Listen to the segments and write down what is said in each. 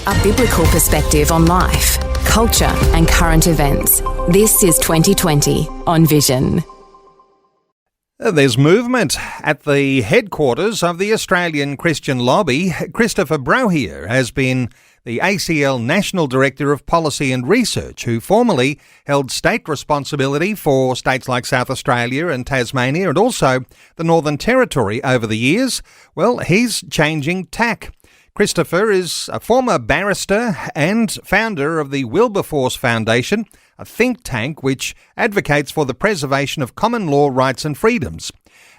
A biblical perspective on life, culture and current events. This is 2020 on Vision. There's movement at the headquarters of the Australian Christian Lobby. Christopher Brohier has been the ACL National Director of Policy and Research, who formerly held state responsibility for states like South Australia and Tasmania and also the Northern Territory over the years. Well, he's changing tack. Christopher is a former barrister and founder of the Wilberforce Foundation, a think tank which advocates for the preservation of common law rights and freedoms.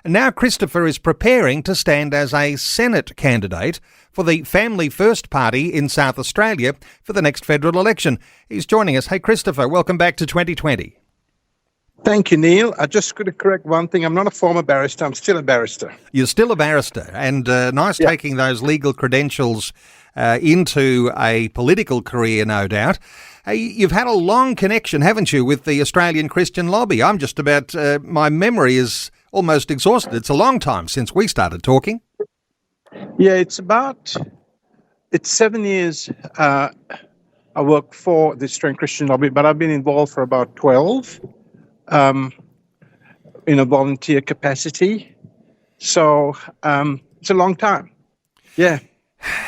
And now Christopher is preparing to stand as a Senate candidate for the Family First Party in South Australia for the next federal election. He's joining us. Hey, Christopher, welcome back to 2020. Thank you, Neil. I just got to correct one thing. I'm not a former barrister. I'm still a barrister. You're still a barrister, and nice taking those legal credentials into a political career, no doubt. Hey, you've had a long connection, haven't you, with the Australian Christian Lobby? I'm just about, my memory is almost exhausted. It's a long time since we started talking. Yeah, it's 7 years I work for the Australian Christian Lobby, but I've been involved for about 12 in a volunteer capacity. So it's a long time. Yeah.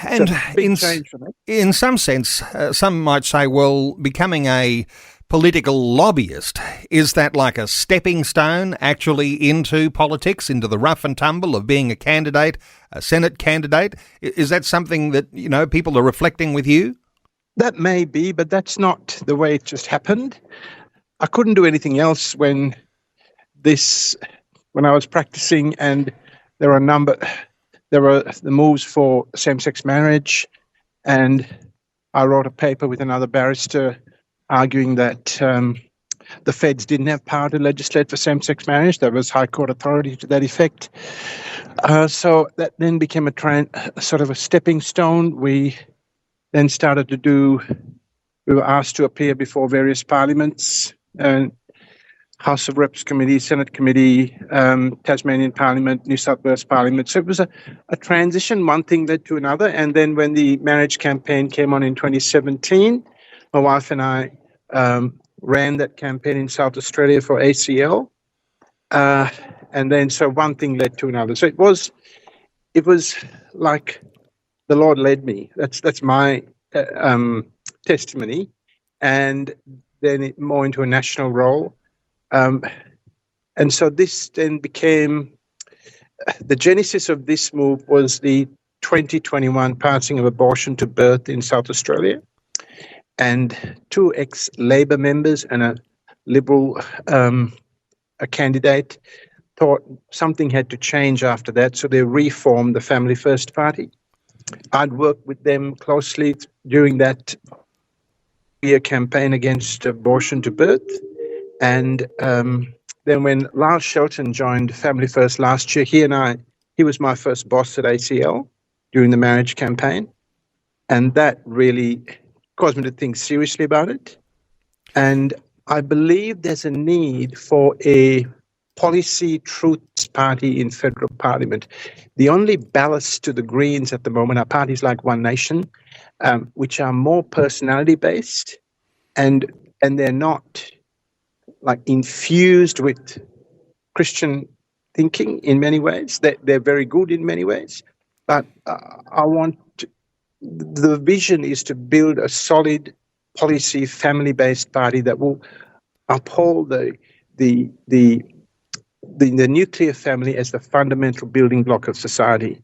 And change for me. In some sense, some might say, well, becoming a political lobbyist, is that like a stepping stone actually into politics, into the rough and tumble of being a candidate, a Senate candidate? Is that something that, you know, people are reflecting with you? That may be, but that's not the way it just happened. I couldn't do anything else when I was practicing, and there were the moves for same-sex marriage, and I wrote a paper with another barrister arguing that the feds didn't have power to legislate for same-sex marriage. There was High Court authority to that effect. So that then became a sort of a stepping stone. We then started we were asked to appear before various parliaments, House of Reps Committee, Senate Committee, Tasmanian Parliament, New South Wales Parliament. So it was a transition. One thing led to another. And then when the marriage campaign came on in 2017, my wife and I ran that campaign in South Australia for ACL. And then so one thing led to another. So it was like the Lord led me. That's my testimony. And then more into a national role. And so this then became, the genesis of this move was the 2021 passing of abortion to birth in South Australia. And two ex-Labor members and a Liberal a candidate thought something had to change after that, so they reformed the Family First Party. I'd worked with them closely during that year campaign against abortion to birth. And then when Lyle Shelton joined Family First last year, he was my first boss at ACL during the marriage campaign. And that really caused me to think seriously about it. And I believe there's a need for a policy truths party in federal parliament. The only ballast to the Greens at the moment are parties like One Nation, which are more personality-based, and they're not like infused with Christian thinking in many ways. They're very good in many ways, but the vision is to build a solid policy family-based party that will uphold the nuclear family as the fundamental building block of society.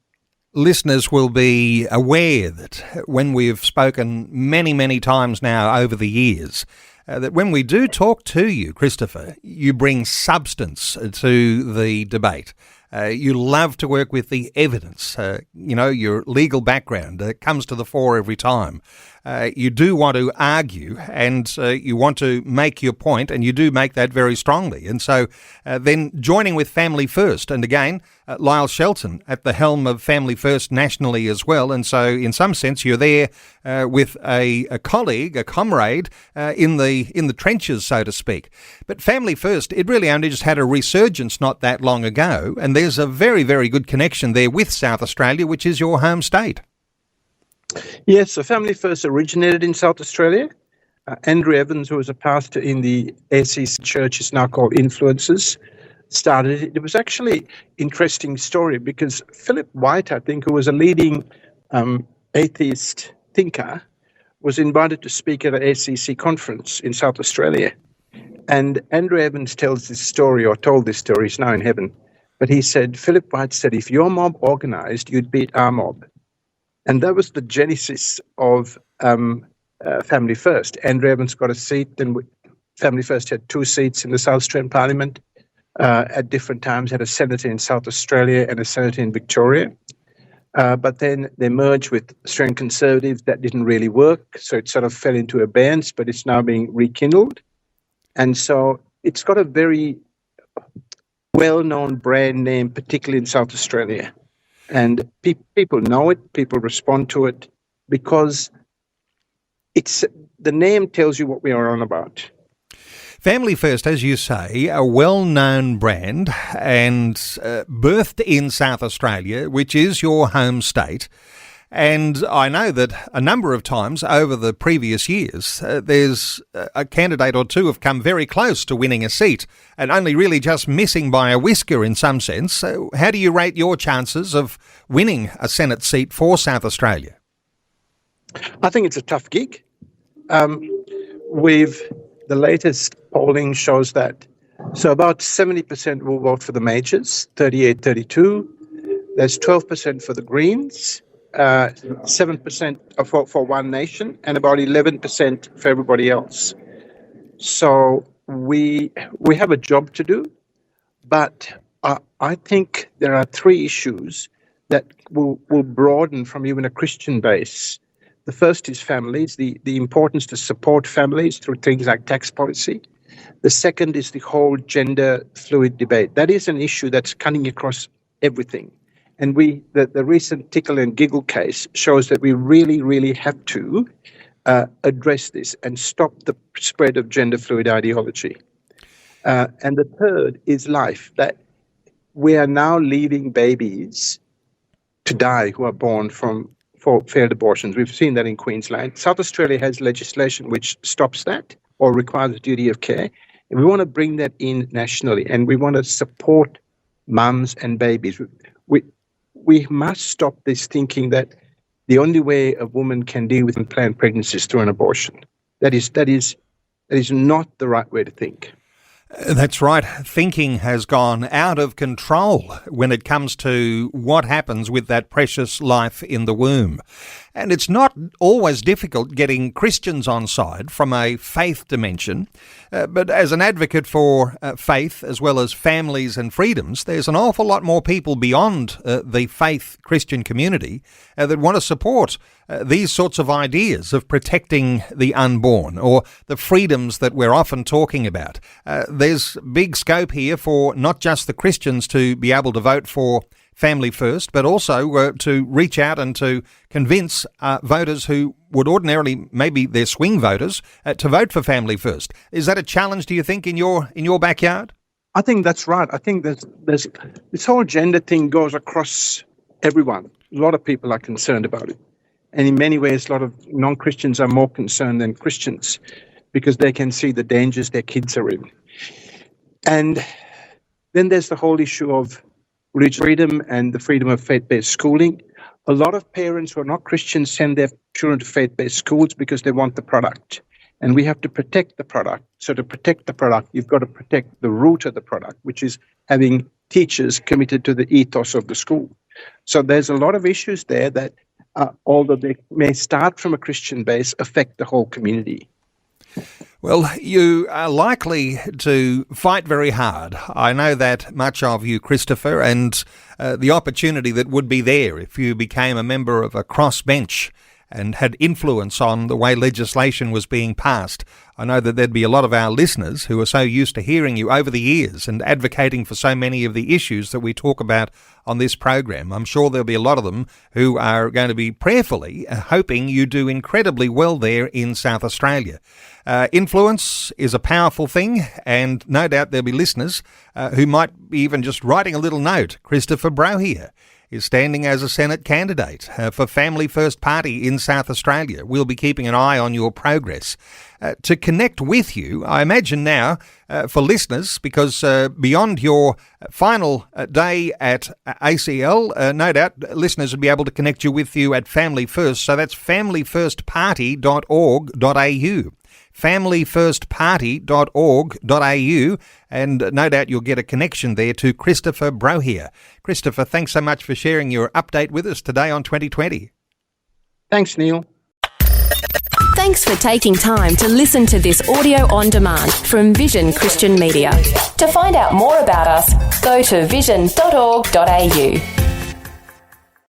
Listeners will be aware that when we've spoken many, many times now over the years, that when we do talk to you, Christopher, you bring substance to the debate. You love to work with the evidence. Your legal background comes to the fore every time. You do want to argue and you want to make your point, and you do make that very strongly. And so then joining with Family First, and again, Lyle Shelton at the helm of Family First nationally as well. And so in some sense, you're there with a colleague, a comrade in the trenches, so to speak. But Family First, it really only just had a resurgence not that long ago. And there's a very, very good connection there with South Australia, which is your home state. Yes, so Family First originated in South Australia. Andrew Evans, who was a pastor in the ACC church, is now called Influencers, started it. It was actually an interesting story because Philip White, I think, who was a leading atheist thinker, was invited to speak at an ACC conference in South Australia. And Andrew Evans tells this story, or told this story, he's now in heaven. But he said, Philip White said, if your mob organized, you'd beat our mob. And that was the genesis of Family First. Andrew Evans got a seat, and Family First had 2 seats in the South Australian Parliament at different times, had a senator in South Australia and a senator in Victoria. But then they merged with Australian Conservatives. That didn't really work, so it sort of fell into abeyance, but it's now being rekindled. And so it's got a very well-known brand name, particularly in South Australia. And people know it, people respond to it, because the name tells you what we are on about. Family First, as you say, a well-known brand and birthed in South Australia, which is your home state. And I know that a number of times over the previous years, there's a candidate or two have come very close to winning a seat and only really just missing by a whisker in some sense. So how do you rate your chances of winning a Senate seat for South Australia? I think it's a tough gig. The latest polling shows that so about 70% will vote for the majors, 38-32. There's 12% for the Greens, 7% for One Nation, and about 11% for everybody else. So we have a job to do, but I think there are 3 issues that will broaden from even a Christian base. The first is families, the importance to support families through things like tax policy. The second is the whole gender fluid debate. That is an issue that's cutting across everything. And the recent Tickle and Giggle case shows that we really, really have to address this and stop the spread of gender fluid ideology. And the third is life, that we are now leaving babies to die who are born for failed abortions. We've seen that in Queensland. South Australia has legislation which stops that or requires a duty of care. And we want to bring that in nationally, and we want to support mums and babies. We must stop this thinking that the only way a woman can deal with unplanned pregnancy is through an abortion. That is not the right way to think. That's right. Thinking has gone out of control when it comes to what happens with that precious life in the womb. And it's not always difficult getting Christians on side from a faith dimension. But as an advocate for faith as well as families and freedoms, there's an awful lot more people beyond the faith Christian community that want to support these sorts of ideas of protecting the unborn or the freedoms that we're often talking about. There's big scope here for not just the Christians to be able to vote for Family First, but also to reach out and to convince voters who would ordinarily, maybe they're swing voters, to vote for Family First. Is that a challenge, do you think, in your backyard? I think that's right. I think there's this whole gender thing goes across everyone. A lot of people are concerned about it. And in many ways, a lot of non-Christians are more concerned than Christians because they can see the dangers their kids are in. And then there's the whole issue of religious freedom and the freedom of faith-based schooling. A lot of parents who are not Christians send their children to faith-based schools because they want the product. And we have to protect the product. So to protect the product, you've got to protect the root of the product, which is having teachers committed to the ethos of the school. So there's a lot of issues there that, although they may start from a Christian base, affect the whole community. Well, you are likely to fight very hard. I know that much of you, Christopher, and the opportunity that would be there if you became a member of a crossbench and had influence on the way legislation was being passed. I know that there'd be a lot of our listeners who are so used to hearing you over the years and advocating for so many of the issues that we talk about on this program. I'm sure there'll be a lot of them who are going to be prayerfully hoping you do incredibly well there in South Australia. Influence is a powerful thing, and no doubt there'll be listeners who might be even just writing a little note. Christopher Brohier is standing as a Senate candidate for Family First Party in South Australia. We'll be keeping an eye on your progress. To connect with you, I imagine now, for listeners, because beyond your final day at ACL, no doubt listeners will be able to connect with you at Family First. So that's familyfirstparty.org.au. familyfirstparty.org.au, and no doubt you'll get a connection there to Christopher Brohier. Christopher, thanks so much for sharing your update with us today on 2020. Thanks, Neil. Thanks for taking time to listen to this audio on demand from Vision Christian Media. To find out more about us, go to vision.org.au.